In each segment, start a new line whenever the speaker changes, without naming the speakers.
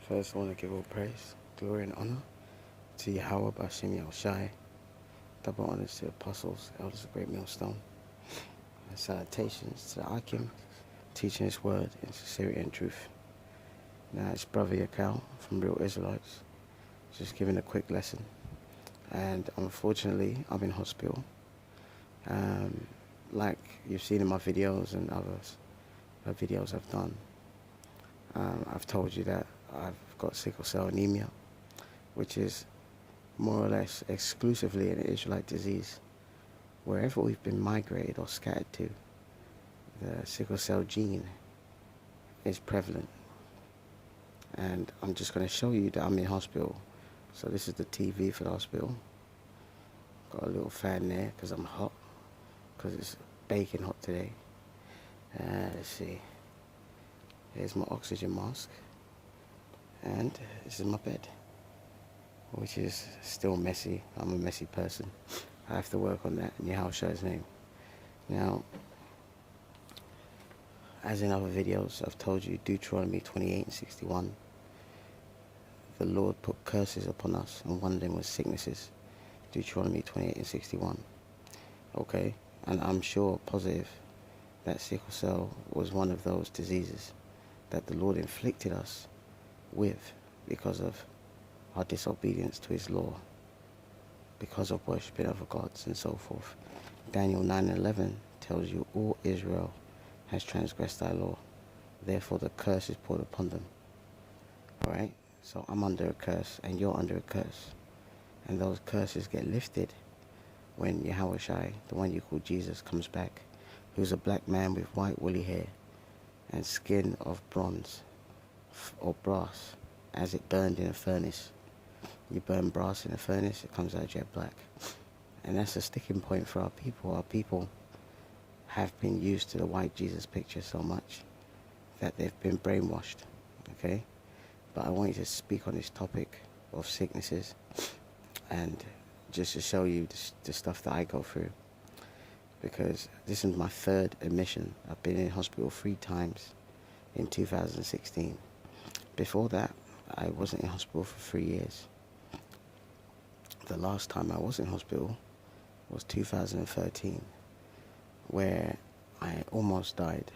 First, I want to give all praise, glory, and honor to Yahweh Bashim Yahushai. Double honors to the apostles, elders of Great Millstone. And salutations to the Akim, teaching His word in sincerity and truth. Now, it's Brother Yakal from Real Israelites, just giving a quick lesson. And unfortunately, I'm in hospital. Like you've seen in my videos and other videos I've done, I've told you that I've got sickle cell anemia, which is more or less exclusively an Israelite disease. Wherever we've been migrated or scattered to, the sickle cell gene is prevalent. And I'm just going to show you that I'm in hospital. So this is the TV for the hospital. Got a little fan there because I'm hot, because it's baking hot today. Let's see. Here's my oxygen mask. And this is my bed, which is still messy. I'm a messy person. I have to work on that in Yahushua's name. Now, as in other videos, I've told you Deuteronomy 28:61. The Lord put curses upon us, and one of them was sicknesses. Deuteronomy 28:61. Okay, and I'm sure positive that sickle cell was one of those diseases that the Lord inflicted us with because of our disobedience to His law, because of worshipping other gods and so forth. Daniel 9:11 tells you all Israel has transgressed thy law, therefore the curse is poured upon them. Alright, so I'm under a curse and you're under a curse, and those curses get lifted when Yahushua, the one you call Jesus, comes back, who's a black man with white woolly hair and skin of bronze or brass, as it burned in a furnace. You burn brass in a furnace, it comes out jet black. And that's a sticking point for our people. Our people have been used to the white Jesus picture so much that they've been brainwashed, okay? But I want you to speak on this topic of sicknesses, and just to show you the stuff that I go through, because this is my third admission. I've been in hospital 3 times in 2016. Before that, I wasn't in hospital for 3 years. The last time I was in hospital was 2013, where I almost died.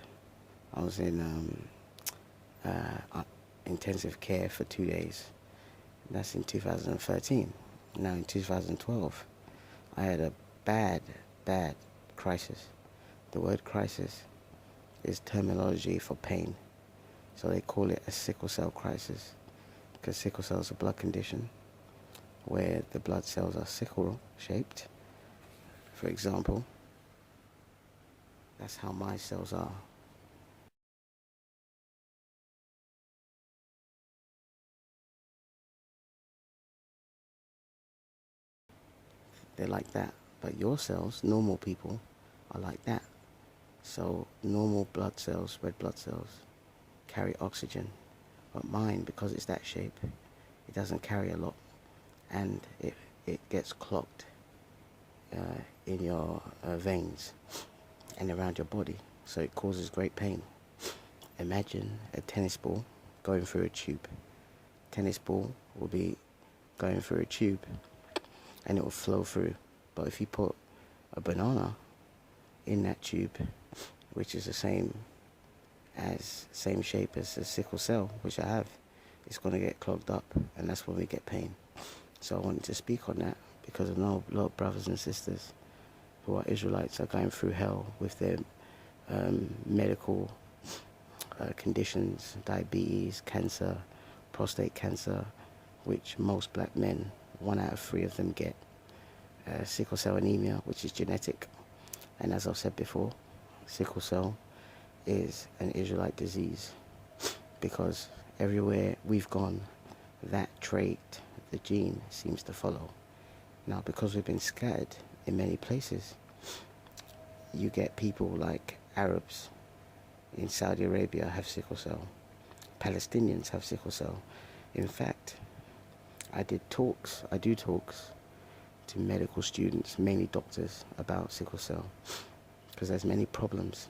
I was in intensive care for 2 days. That's in 2013. Now in 2012, I had a bad crisis. The word crisis is terminology for pain. So they call it a sickle cell crisis, because sickle cell is a blood condition where the blood cells are sickle shaped. For example, that's how my cells are. They're like that. But your cells, normal people, are like that. So normal blood cells, red blood cells, carry oxygen. But mine, because it's that shape, it doesn't carry a lot, and it gets clogged in your veins and around your body, so it causes great pain. Imagine a tennis ball going through a tube. Tennis ball will be going through a tube and it will flow through. But if you put a banana in that tube, which is the same shape as a sickle cell, which I have, it's going to get clogged up, and that's when we get pain. So I wanted to speak on that, because I know a lot of brothers and sisters who are Israelites are going through hell with their medical conditions, diabetes, cancer, prostate cancer, which most black men, 1 out of 3 of them get. Sickle cell anemia, which is genetic. And as I've said before, sickle cell is an Israelite disease, because everywhere we've gone, that trait, the gene, seems to follow. Now, because we've been scattered in many places, you get people like Arabs in Saudi Arabia have sickle cell. Palestinians have sickle cell. In fact, I do talks to medical students, mainly doctors, about sickle cell, because there's many problems.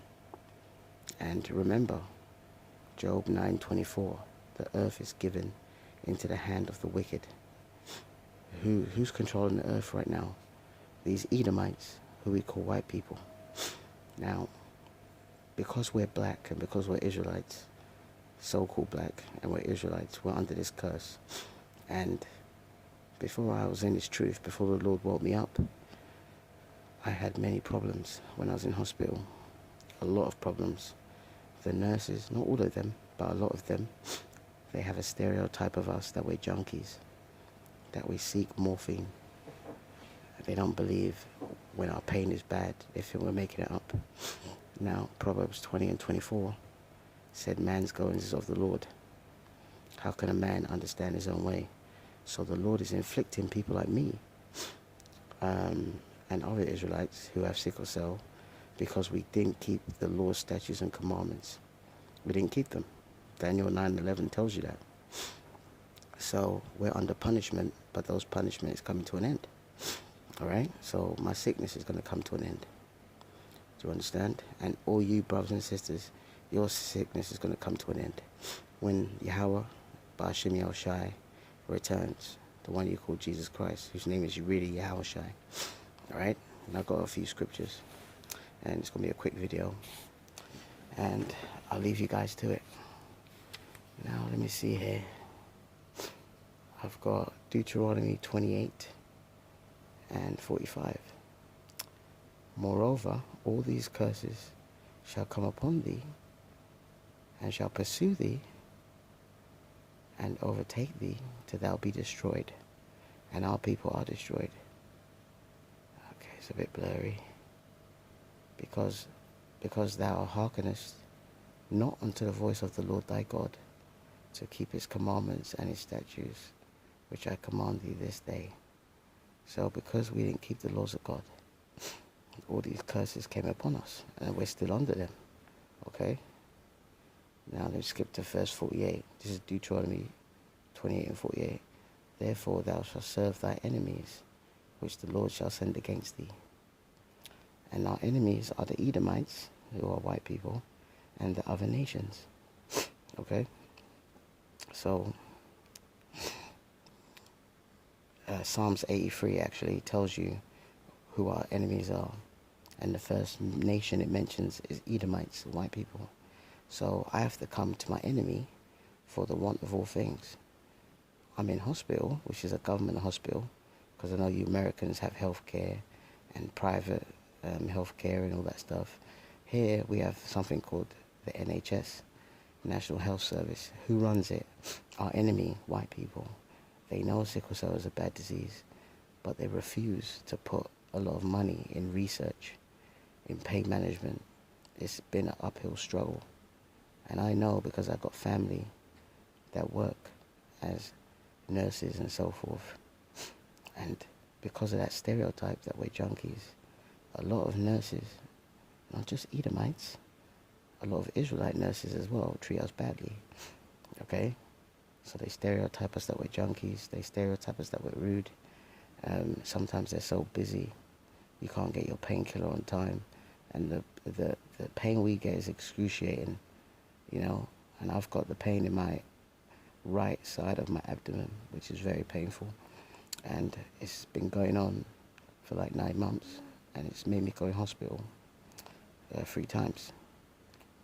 And remember, Job 9:24, the earth is given into the hand of the wicked. Who's controlling the earth right now? These Edomites, who we call white people. Now, because we're black and because we're Israelites, so-called black, and we're Israelites, we're under this curse. And before I was in this truth, before the Lord woke me up, I had many problems when I was in hospital. A lot of problems. The nurses, not all of them, but a lot of them, they have a stereotype of us that we're junkies, that we seek morphine. They don't believe when our pain is bad, they think we're making it up. Now, Proverbs 20 and 24 said, man's goings is of the Lord. How can a man understand his own way? So the Lord is inflicting people like me and other Israelites who have sickle cell because we didn't keep the laws, statutes, and commandments. We didn't keep them. Daniel 9:11 tells you that. So we're under punishment, but those punishment is coming to an end. All right? So my sickness is going to come to an end. Do you understand? And all you brothers and sisters, your sickness is going to come to an end. When Yahweh, Ba'Shem Yahushai, returns, the one you call Jesus Christ, whose name is really Yahushai. All right? And I've got a few scriptures. And it's going to be a quick video. And I'll leave you guys to it. Now, let me see here. I've got Deuteronomy 28 and 45. Moreover, all these curses shall come upon thee, and shall pursue thee, and overtake thee, till thou be destroyed. And our people are destroyed. Okay, it's a bit blurry. Because thou hearkenest not unto the voice of the Lord thy God, to keep his commandments and his statutes, which I command thee this day. So because we didn't keep the laws of God, all these curses came upon us, and we're still under them. Okay? Now let's skip to verse 48. This is Deuteronomy 28 and 48. Therefore thou shalt serve thy enemies, which the Lord shall send against thee. And our enemies are the Edomites, who are white people, and the other nations. Okay? So, Psalms 83 actually tells you who our enemies are. And the first nation it mentions is Edomites, white people. So I have to come to my enemy for the want of all things. I'm in hospital, which is a government hospital, because I know you Americans have health care and private health care and all that stuff. Here we have something called the NHS, National Health Service. Who runs it? Our enemy, white people. They know sickle cell is a bad disease, but they refuse to put a lot of money in research, in pain management. It's been an uphill struggle. And I know because I've got family that work as nurses and so forth. And because of that stereotype that we're junkies, a lot of nurses, not just Edomites, a lot of Israelite nurses as well treat us badly. Okay? So they stereotype us that we're junkies. They stereotype us that we're rude. Sometimes they're so busy, you can't get your painkiller on time. And the pain we get is excruciating, you know. And I've got the pain in my right side of my abdomen, which is very painful. And it's been going on for like 9 months. And it's made me go in hospital 3 times.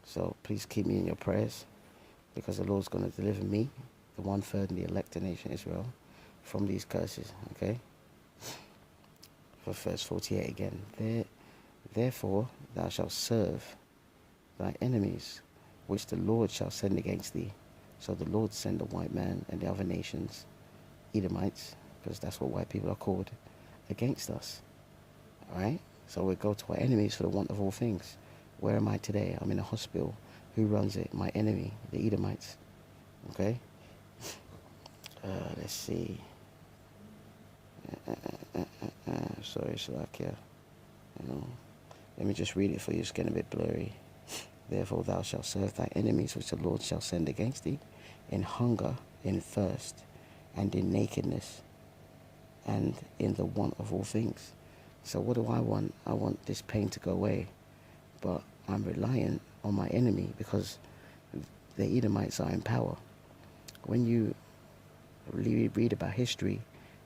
So please keep me in your prayers, because the Lord's going to deliver me, the 1/3 in the elected nation Israel, from these curses. Okay? For verse 48 again. Therefore thou shalt serve thy enemies, which the Lord shall send against thee. So the Lord send the white man and the other nations, Edomites, because that's what white people are called, against us. Alright? So we go to our enemies for the want of all things. Where am I today? I'm in a hospital. Who runs it? My enemy, the Edomites. Okay? Let's see. Sorry, Salakia. You know, let me just read it for you. It's getting a bit blurry. Therefore thou shalt serve thy enemies, which the Lord shall send against thee, in hunger, in thirst, and in nakedness, and in the want of all things. So what do I want? I want this pain to go away, but I'm reliant on my enemy, because the Edomites are in power. When you read about history,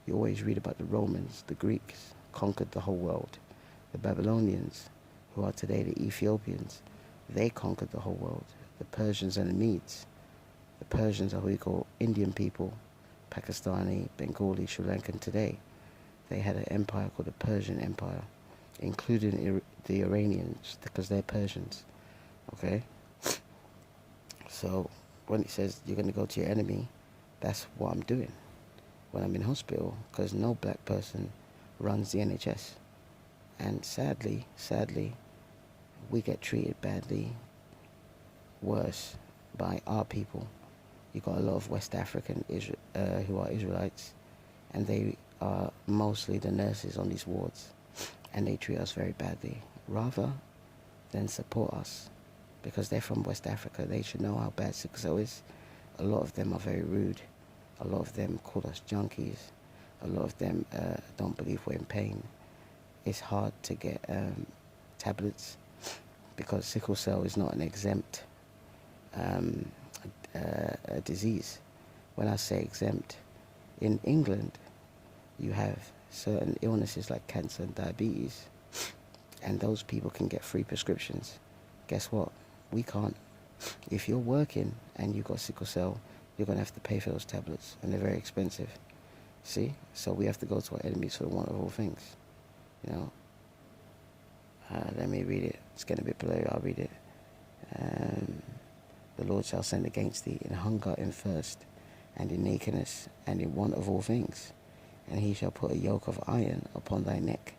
you always read about the Romans, the Greeks, conquered the whole world. The Babylonians, who are today the Ethiopians, they conquered the whole world. The Persians and the Medes. The Persians are who we call Indian people, Pakistani, Bengali, Sri Lankan today. They had an empire called the Persian Empire, including the Iranians, because they're Persians. Okay? So when it says you're going to go to your enemy, that's what I'm doing when I'm in hospital, because no black person runs the NHS. And sadly, we get treated badly, worse by our people. You got a lot of West African who are Israelites, and they are mostly the nurses on these wards, and they treat us very badly. Rather than support us, because they're from West Africa, they should know how bad sickle cell is. A lot of them are very rude. A lot of them call us junkies. A lot of them don't believe we're in pain. It's hard to get tablets because sickle cell is not an exempt disease. When I say exempt, in England you have certain illnesses like cancer and diabetes, and those people can get free prescriptions. Guess what? We can't. If you're working and you've got sickle cell, you're going to have to pay for those tablets, and they're very expensive. See? So we have to go to our enemies for the want of all things. You know? Let me read it. It's getting a bit blurry. I'll read it. The Lord shall send against thee in hunger and thirst, and in nakedness, and in want of all things. And he shall put a yoke of iron upon thy neck.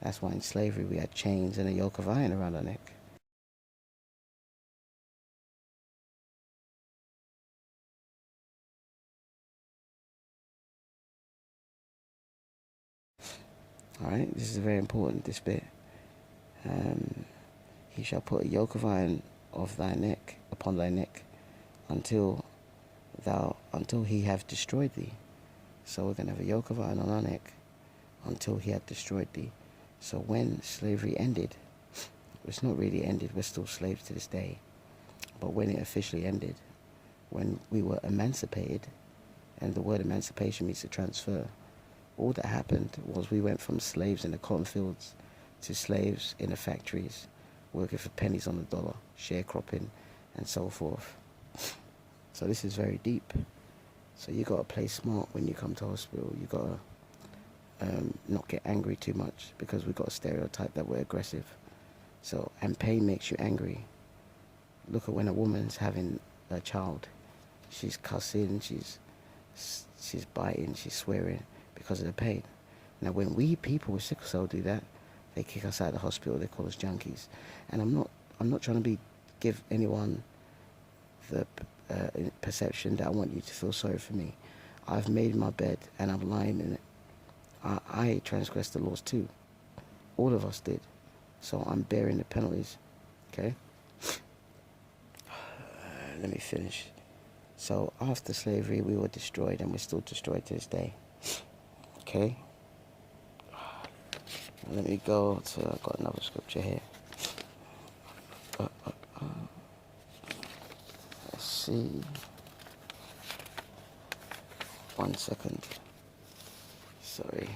That's why in slavery we had chains and a yoke of iron around our neck. Alright, this is very important, this bit. He shall put a yoke of iron of thy neck upon thy neck until he have destroyed thee. So we're going to have a yoke of iron on our neck until he had destroyed thee. So when slavery ended, it's not really ended, we're still slaves to this day, but when it officially ended, when we were emancipated, and the word emancipation means to transfer, all that happened was we went from slaves in the cotton fields to slaves in the factories, working for pennies on the dollar, sharecropping, and so forth. So this is very deep. So you got to play smart when you come to hospital. You got to not get angry too much, because we got a stereotype that we're aggressive. So, and pain makes you angry. Look at when a woman's having a child. She's cussing, she's biting, she's swearing because of the pain. Now when we people with sickle cell do that, they kick us out of the hospital, they call us junkies. And I'm not trying to give anyone the perception that I want you to feel sorry for me. I've made my bed and I'm lying in it. I transgressed the laws too. All of us did. So I'm bearing the penalties. Okay? Let me finish. So after slavery, we were destroyed, and we're still destroyed to this day. Okay? Let me go to, I've got another scripture here. Let's see. 1 second. Sorry.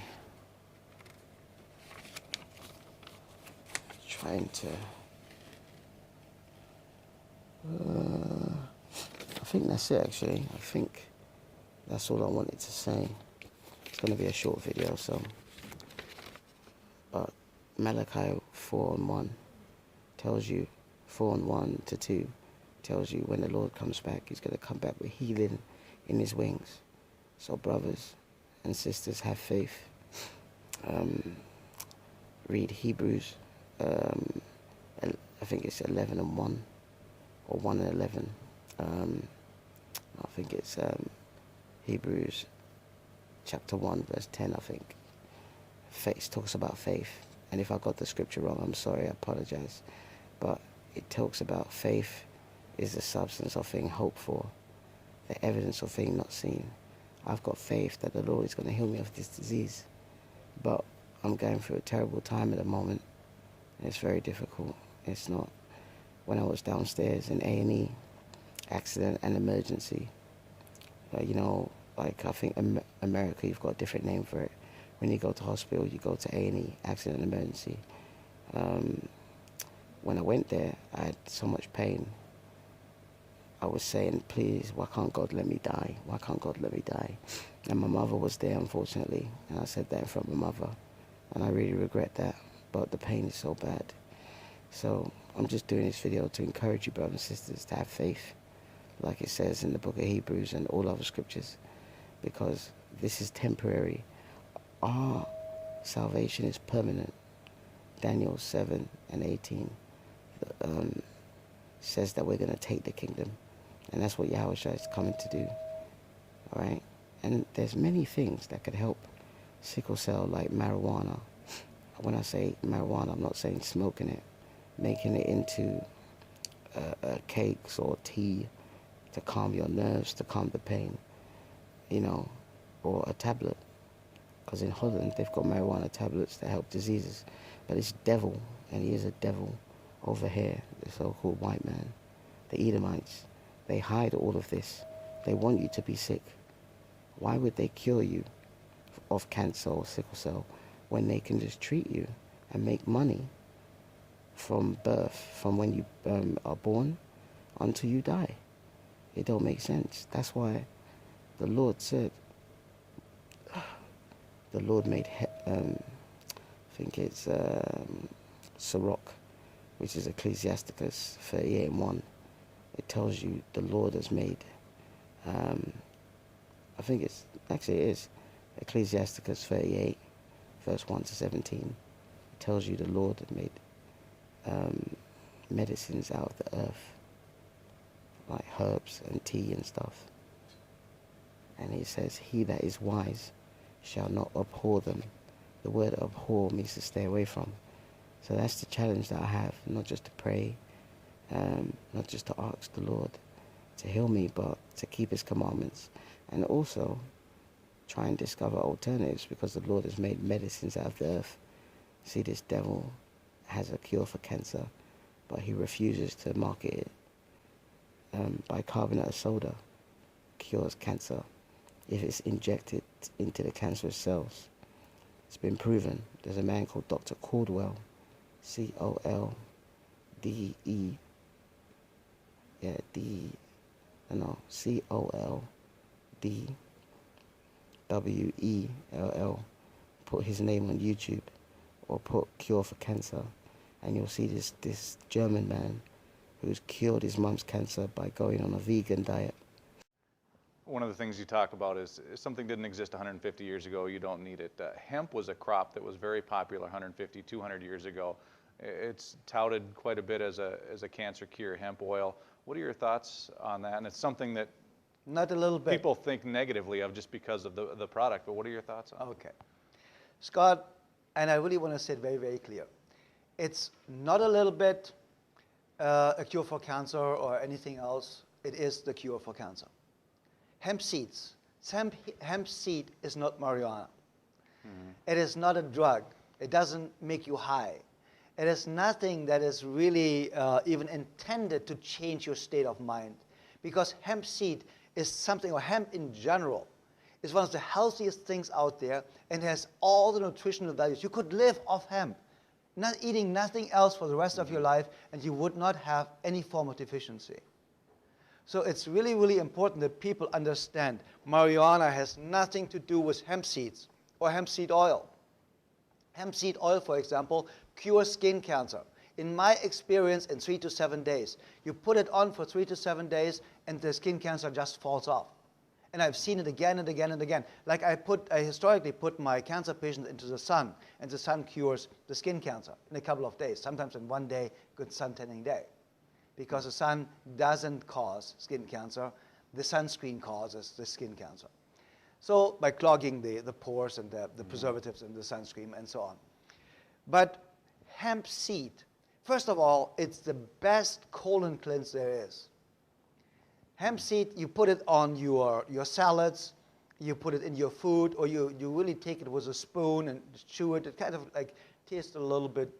Trying to... I think that's it, actually. I think that's all I wanted to say. It's going to be a short video, so... But Malachi 4:1 tells you, 4:1-2 tells you when the Lord comes back, he's going to come back with healing in his wings. So brothers and sisters, have faith. Read Hebrews, I think it's 11:1 or 1:11. I think it's Hebrews chapter 1 verse 10, I think. Faith talks about faith, and if I got the scripture wrong, I'm sorry, I apologize. But it talks about faith is the substance of thing hoped for, the evidence of thing not seen. I've got faith that the Lord is going to heal me of this disease, but I'm going through a terrible time at the moment, and it's very difficult. It's not. When I was downstairs in A&E, accident and emergency, you know, like I think America, you've got a different name for it. When you go to hospital, you go to A&E, accident and emergency. When I went there, I had so much pain. I was saying, please, why can't God let me die? Why can't God let me die? And my mother was there, unfortunately, and I said that in front of my mother, and I really regret that, but the pain is so bad. So I'm just doing this video to encourage you, brothers and sisters, to have faith, like it says in the book of Hebrews and all other scriptures, because this is temporary. Our salvation is permanent. Daniel 7:18 says that we're going to take the kingdom, and that's what Yahushua is coming to do. All right, and there's many things that could help sickle cell, like marijuana. When I say marijuana, I'm not saying smoking it, making it into cakes or tea to calm your nerves, to calm the pain, you know, or a tablet. Because in Holland, they've got marijuana tablets that help diseases. But it's devil, and he is a devil over here, the so-called white man, the Edomites. They hide all of this. They want you to be sick. Why would they cure you of cancer or sickle cell when they can just treat you and make money from birth, from when you are born until you die? It don't make sense. That's why the Lord said, the Lord made, I think it's Sirach, which is Ecclesiasticus 38:1. It tells you the Lord has made, I think it's, actually it is Ecclesiasticus 38, verse 1 to 17. It tells you the Lord had made medicines out of the earth, like herbs and tea and stuff. And it says, he that is wise shall not abhor them. The word abhor means to stay away from. So that's the challenge that I have, not just to pray, not just to ask the Lord to heal me, but to keep his commandments, and also try and discover alternatives, because the Lord has made medicines out of the earth. See, this devil has a cure for cancer, but he refuses to market it. Bicarbonate of soda cures cancer if it's injected into the cancerous cells. It's been proven. There's a man called Dr. Caldwell, C-O-L-D-E, C-O-L-D-W-E-L-L. Put his name on YouTube, or put cure for cancer, and you'll see this German man who's cured his mum's cancer by going on a vegan diet.
One of the things you talk about is if something didn't exist 150 years ago, you don't need it. Hemp was a crop that was very popular 150, 200 years ago. It's touted quite a bit as a cancer cure, hemp oil. What are your thoughts on that? And it's something that
not a little bit
people think negatively of just because of the product, but what are your thoughts on it?
Okay. Scott, and I really want to say it very, very clear. It's not a little bit a cure for cancer or anything else. It is the cure for cancer. Hemp seeds. Hemp seed is not marijuana. Mm-hmm. It is not a drug. It doesn't make you high. It is nothing that is really even intended to change your state of mind, because hemp seed is something, or hemp in general, is one of the healthiest things out there and has all the nutritional values. You could live off hemp, not eating nothing else for the rest of your life, and you would not have any form of deficiency. So it's really, really important that people understand marijuana has nothing to do with hemp seeds or hemp seed oil. Hemp seed oil, for example, cures skin cancer. In my experience, in 3 to 7 days. You put it on for 3 to 7 days, and the skin cancer just falls off. And I've seen it again and again and again. Like I historically put my cancer patients into the sun, and the sun cures the skin cancer in a couple of days, sometimes in 1 day, good sun tanning day. Because the sun doesn't cause skin cancer, the sunscreen causes the skin cancer. So by clogging the pores and the preservatives in the sunscreen and so on. But hemp seed, first of all, it's the best colon cleanse there is. Hemp seed, you put it on your salads, you put it in your food, or you really take it with a spoon and chew it. It kind of like tastes a little bit,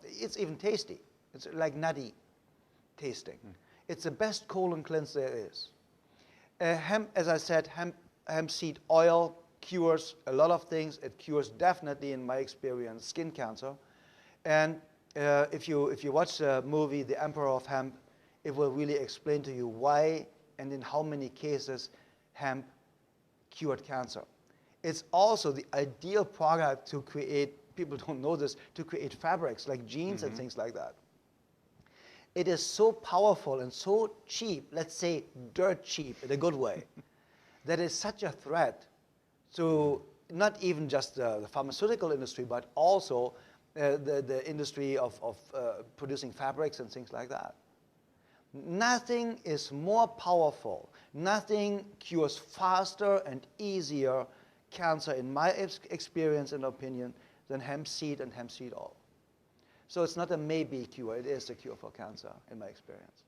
it's even tasty. It's like nutty tasting. It's the best colon cleanse there is. Hemp, as I said, hemp hemp seed oil cures a lot of things. It cures definitely, in my experience, skin cancer. And if you watch the movie The Emperor of Hemp, it will really explain to you why and in how many cases hemp cured cancer. It's also the ideal product to create, people don't know this, to create fabrics like jeans and things like that. It is so powerful and so cheap, let's say dirt cheap in a good way, that is such a threat to not even just the pharmaceutical industry, but also the industry of producing fabrics and things like that. Nothing is more powerful, nothing cures faster and easier cancer, in my experience and opinion, than hemp seed and hemp seed oil. So it's not a maybe cure, it is a cure for cancer, in my experience.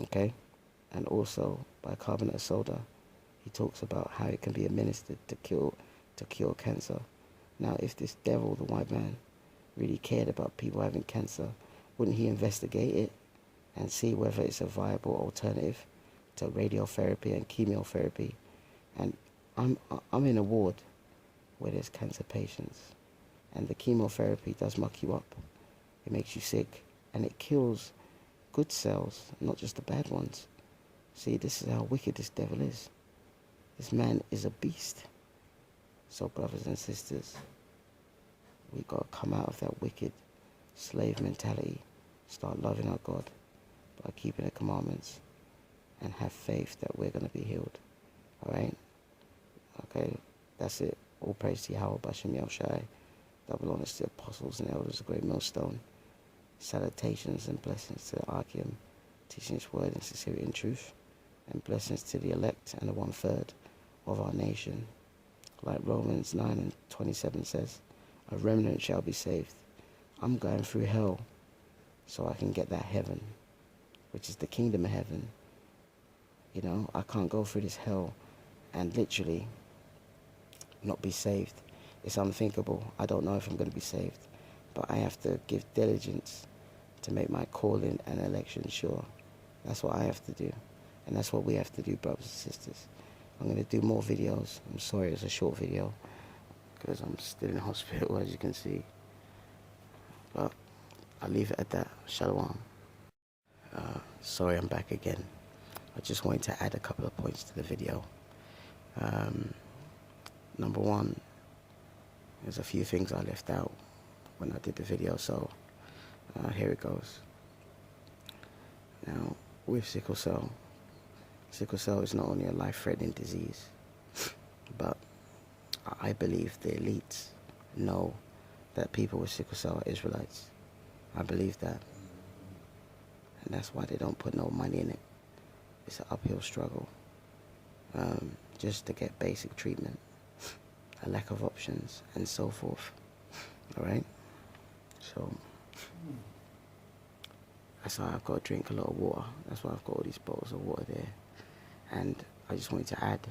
Okay, and also bicarbonate of soda, he talks about how it can be administered to cure cancer. Now, if this devil, the white man, really cared about people having cancer, wouldn't he investigate it and see whether it's a viable alternative to radiotherapy and chemotherapy? And I'm in a ward where there's cancer patients, and the chemotherapy does muck you up. It makes you sick, and it kills good cells, not just the bad ones. See, this is how wicked this devil is. This man is a beast. So, brothers and sisters, we got to come out of that wicked slave mentality, start loving our God by keeping the commandments, and have faith that we're going to be healed. All right? Okay, that's it. All praise to Yahweh, Bashem Yahushai. Double honors to the apostles and elders of Great Millstone. Salutations and blessings to the Archeum, teaching His word in sincerity and truth. And blessings to the elect and the 1/3 of our nation. Like Romans 9:27 says, a remnant shall be saved. I'm going through hell so I can get that heaven, which is the kingdom of heaven. You know, I can't go through this hell and literally not be saved. It's unthinkable. I don't know if I'm going to be saved, but I have to give diligence to make my calling and election sure. That's what I have to do, and that's what we have to do, brothers and sisters. I'm going to do more videos. I'm sorry it's a short video because I'm still in hospital, as you can see, but I'll leave it at that. Shalom. Sorry I'm back again. I just wanted to add a couple of points to the video. Number one, there's a few things I left out when I did the video, so here it goes. Now, with sickle cell is not only a life-threatening disease, but I believe the elites know that people with sickle cell are Israelites. I believe that, and that's why they don't put no money in it. It's an uphill struggle, just to get basic treatment, a lack of options, and so forth. All right? So that's why I've got to drink a lot of water. That's why I've got all these bottles of water there. And I just wanted to add,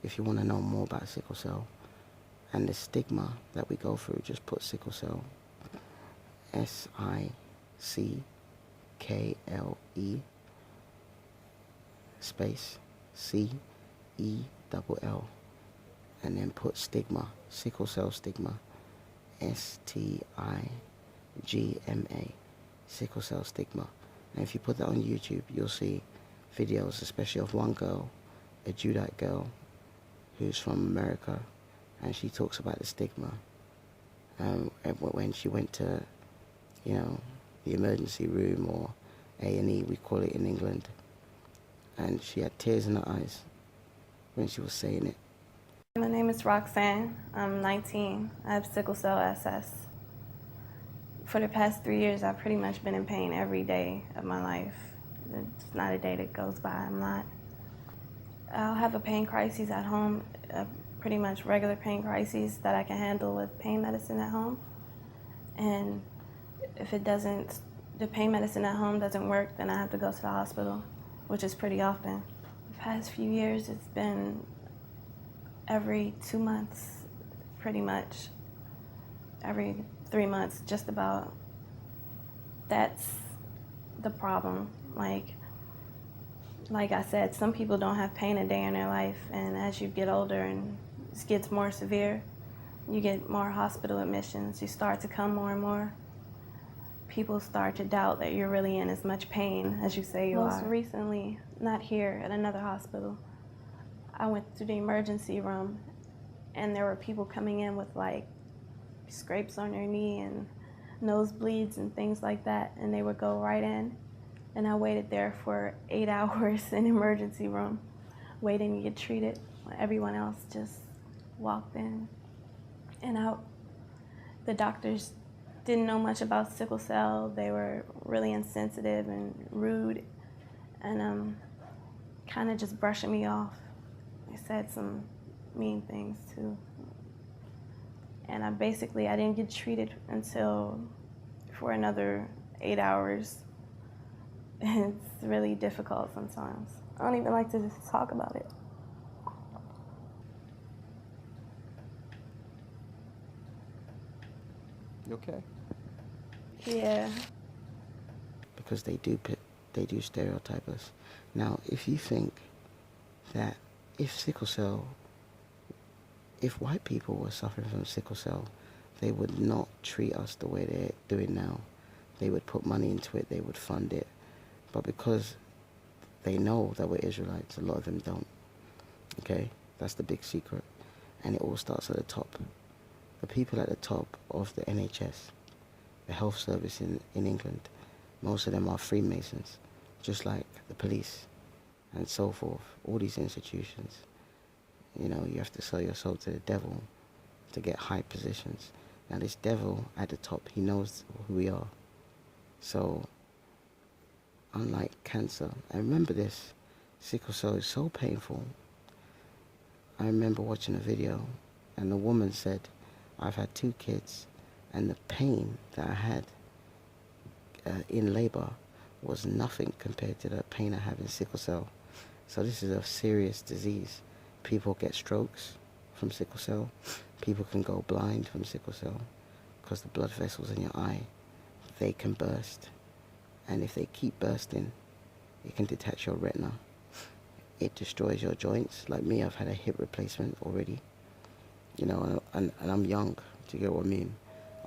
if you want to know more about sickle cell and the stigma that we go through, just put sickle cell, SICKLE, space CELL, and then put stigma, sickle cell stigma, STIGMA, sickle cell stigma. And if you put that on YouTube, you'll see videos, especially of one girl, a Judite girl, who's from America, and she talks about the stigma. And when she went to, you know, the emergency room, or A&E, we call it in England, and she had tears in her eyes when she was saying it.
My name is Roxanne. I'm 19. I have sickle cell SS. For the past 3 years, I've pretty much been in pain every day of my life. It's not a day that goes by I'm not. I'll have a pain crisis at home, pretty much regular pain crises that I can handle with pain medicine at home. And if the pain medicine at home doesn't work, then I have to go to the hospital, which is pretty often. The past few years, it's been every 2 months, pretty much. Every 3 months, just about. That's the problem. Like, like I said, some people don't have pain a day in their life, and as you get older and it gets more severe, you get more hospital admissions, you start to come more and more. People start to doubt that you're really in as much pain as you say you are. Most recently, not here, at another hospital, I went to the emergency room, and there were people coming in with like scrapes on their knee and nosebleeds and things like that, and they would go right in. And I waited there for 8 hours in the emergency room, waiting to get treated. Everyone else just walked in and out. The doctors didn't know much about sickle cell. They were really insensitive and rude, and kind of just brushing me off. They said some mean things too. And I didn't get treated until for another 8 hours. It's really difficult sometimes. I don't even like to just talk about it.
You okay?
Yeah.
Because they do stereotype us. Now, if you think that if white people were suffering from sickle cell, they would not treat us the way they're doing now. They would put money into it, they would fund it. But because they know that we're Israelites, a lot of them don't. Okay? That's the big secret. And it all starts at the top. The people at the top of the NHS, the health service in England, most of them are Freemasons, just like the police and so forth. All these institutions, you know, you have to sell your soul to the devil to get high positions. Now this devil at the top, he knows who we are. So, unlike cancer, and remember this, sickle cell is so painful. I remember watching a video, and the woman said, I've had 2 kids, and the pain that I had in labor was nothing compared to the pain I have in sickle cell. So this is a serious disease. People get strokes from sickle cell. People can go blind from sickle cell because the blood vessels in your eye, they can burst. And if they keep bursting, it can detach your retina. It destroys your joints. Like me, I've had a hip replacement already. You know, and I'm young, do you get what I mean?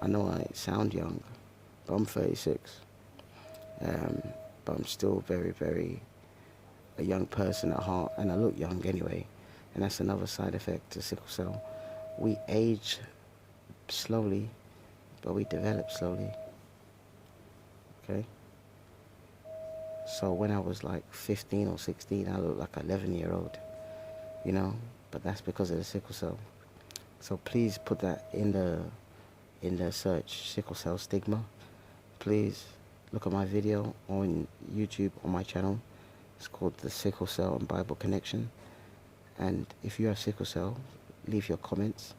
I know I sound young, but I'm 36. But I'm still very, very a young person at heart, and I look young anyway. And that's another side effect to sickle cell. We age slowly, but we develop slowly. Okay? So when I was like 15 or 16, I looked like an 11-year-old, you know? But that's because of the sickle cell. So please put that in the search, sickle cell stigma. Please look at my video on YouTube on my channel. It's called the Sickle Cell and Bible Connection. And if you have sickle cell, leave your comments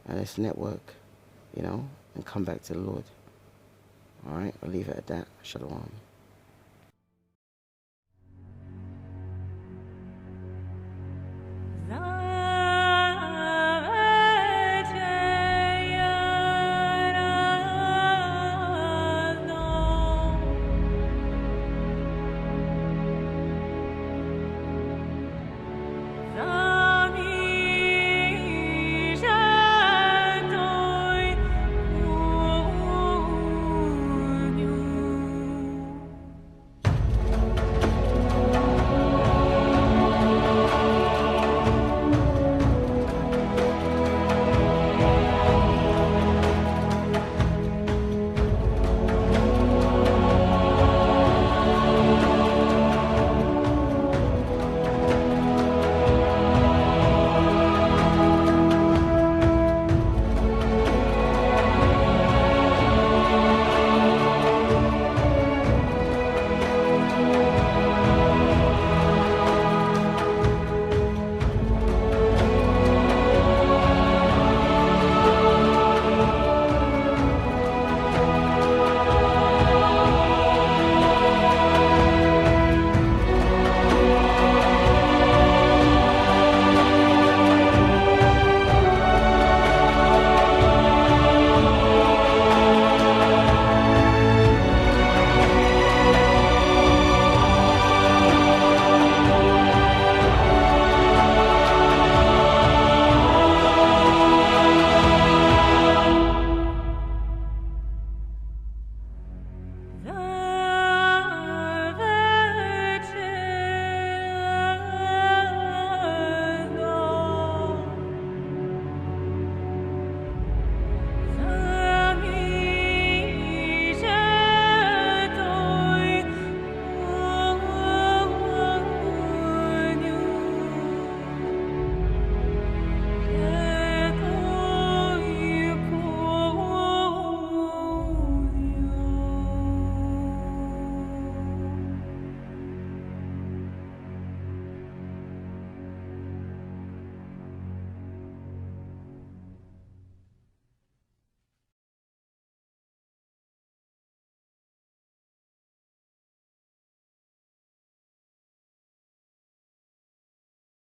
and let's network, you know, and come back to the Lord. All right, I'll leave it at that. Shalom.